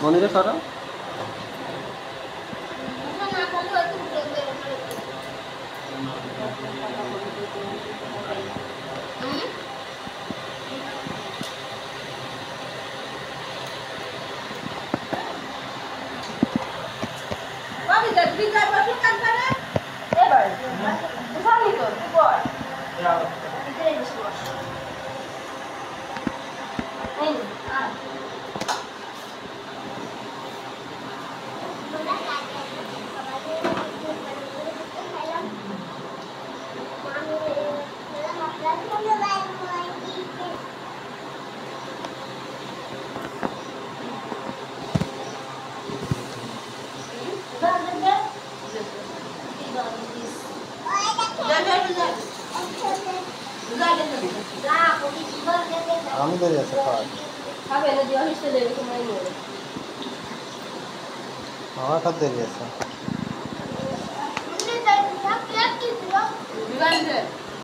মনিরে সরো। আমি দেরি আছে খাবে না দিয়ে অফিসে দেবে তোমার নিয়ে আমার কাছে দেরি আছে বিমান